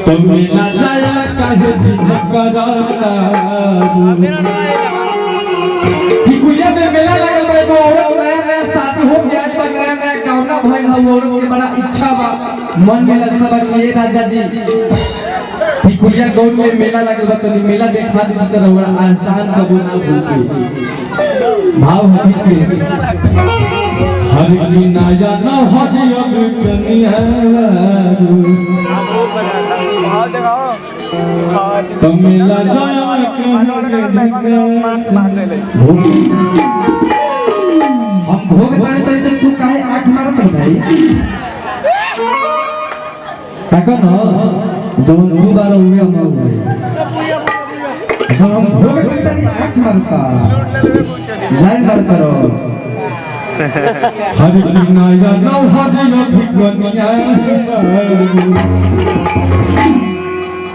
तो मेला जाया काहे झकरता टिकुलिया में मेला लगल बा एगो औरत नया शादी हो गया तो नया कौना भइल ह औरत के बड़ा इच्छा बा मन में लग सब ये राजा जी टिकुलिया गौर में मेला लगल बा तो मेला देखा दी तो रउआ आसान कबो ना भूल भाव हबी हर की नाया न हजी अब कनिया तो मेला जाया हम भोग ताने ताने तू काहे आंख मारत है भाई काका न जब दो बार हुए हम हुए जब हम भोग ताने ताने आंख मारता लाइन मार करो हर दिन आया नौ हरी न भिगनिया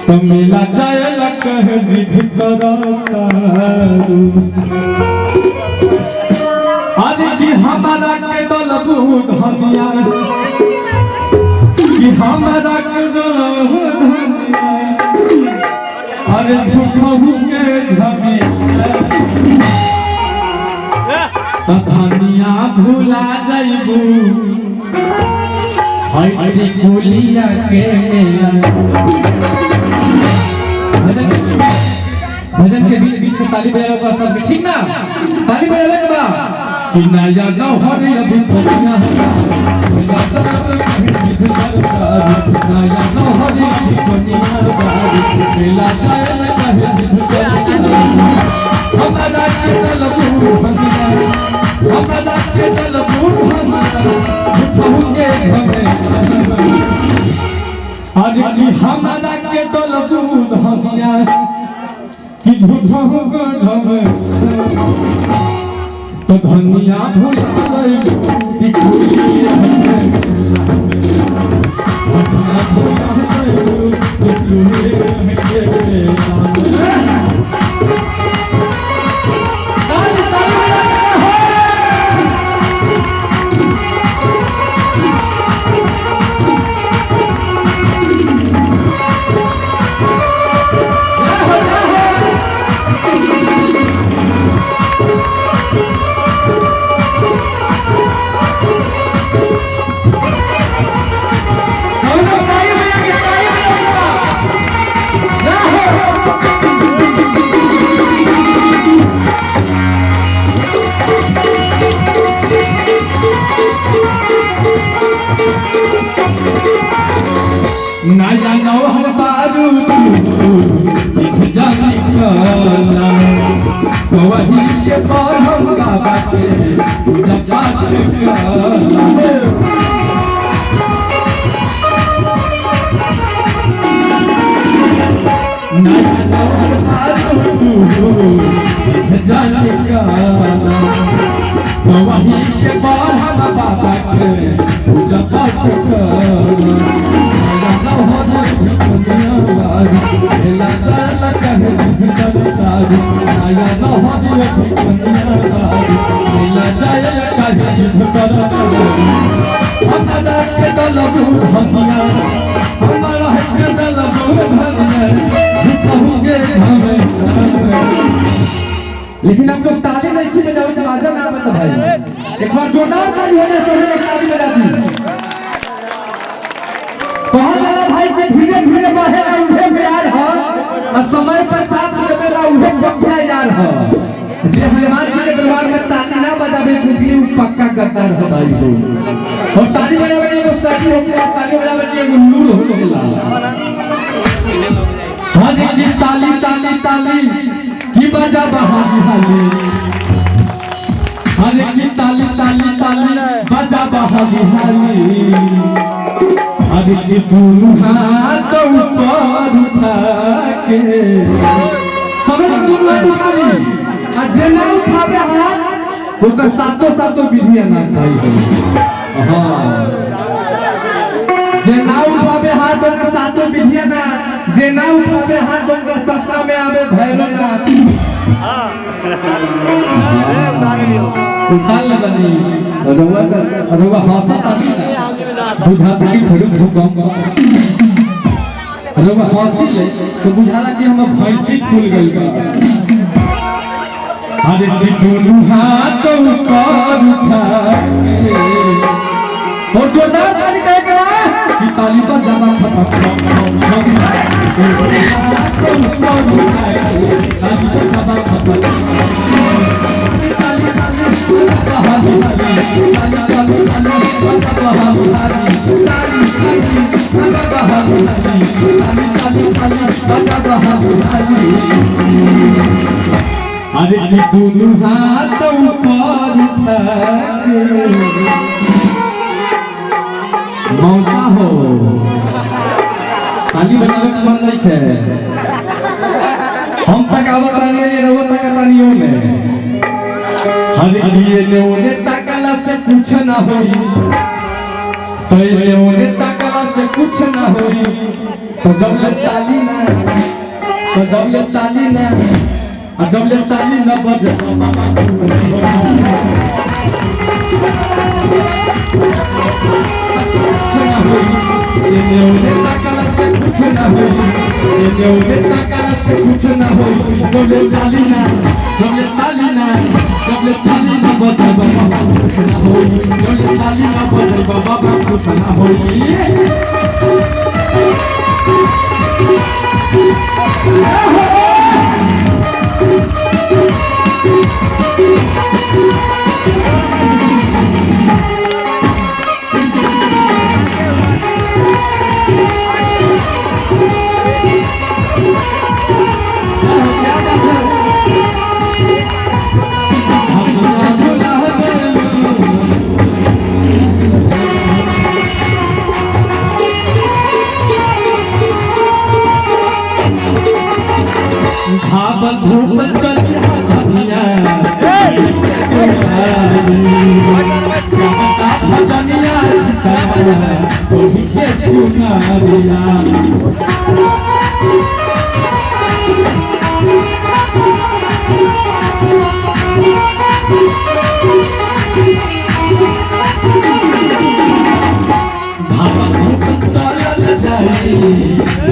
तो मेला जाए लकह जी भिगरता अरे कि हमारा के डलबू धनिया कि हमारा के डलबू धनिया अरे झूठहू के झमेला तो धनिया भुला जाइबू हई कुलिया के भजन के बीच बीच में ताली बजाओ का सब ठीक ना ताली बजाओ बा कि नया न हरी अभी दुनिया नया न हरी अभी दुनिया मेला जाए न कहे हमारा के चलबू भनिया हमारा के चलबू भनिया अरे कि हमारा के चलबू भनिया कि झूठा होगा ढमे तो धनिया भूल जाएगी कुलिया धनिया भूल नया नौहर बारूद जानी कला वही के हम बाबा के जपात कला नया नौहर बारूद जानी कला वही के हम बाबा के जपात कला लेकिन हम लोग ताली नहीं बजाओ तो बाजा ना बजा भाई एक बार जोरदार ताली होने से हम ताली बजाती धीरे धीरे बढ़े उहे प्यार है और समय पर साथ देवेला उहे प्यार है जे हनुमान जी के दरबार में ताली ना बजावे कुछ पक्का गद्दार है भाई को और ताली बजावे एगो सखी हो गया ताली बजावे एगो लूल हो गेला हां जी ताली ताली ताली की बजा बहाली हाली हर की ताली ताली ताली बजा बहाली हाली अरे कि दोनों हाथ ऊपर उठा के समझ दोनों हाथ उठा ली आ जेना उठावे हाथ ओकर सातों विधियां ना भाई हां जेना उठावे हाथ ओकर सातों विधियां ना जेना उठावे हाथ ओकर सस्ता में आवे भैरवनाथ हां उठा ले बनी रउआ हंसत आदमी बुझा था कि थोड़ी भूकंप अरे वो हंसी ले तो बुझाला कि हम भैंसी फूल गई बा अरे जी दोनों हाथ ऊपर उठा और जोरदार ताली करेगा कि ताली पर ज्यादा फटक अरे दोनों हाथ ऊपर उठा मौसा हो ताली बजावे के मन नहीं है हम तक आवत रानी ने रहो तक रानियों में हरे दिए ने ओने ताकला से कुछ ना होई तो ये ओने ताकला से कुछ ना होई तो जब ले ताली ना और जब ले ताली ना बजे ये ओने ताकला से कुछ ना होई ये ओने ताकला से कुछ ना होई जब ले ताली ना बजे बाबा कुछ ना होई जब ले ताली ना बजे बाबा कुछ ना होई भावल धूप चलिया धनिया भजनिया तो भी के चुना दिया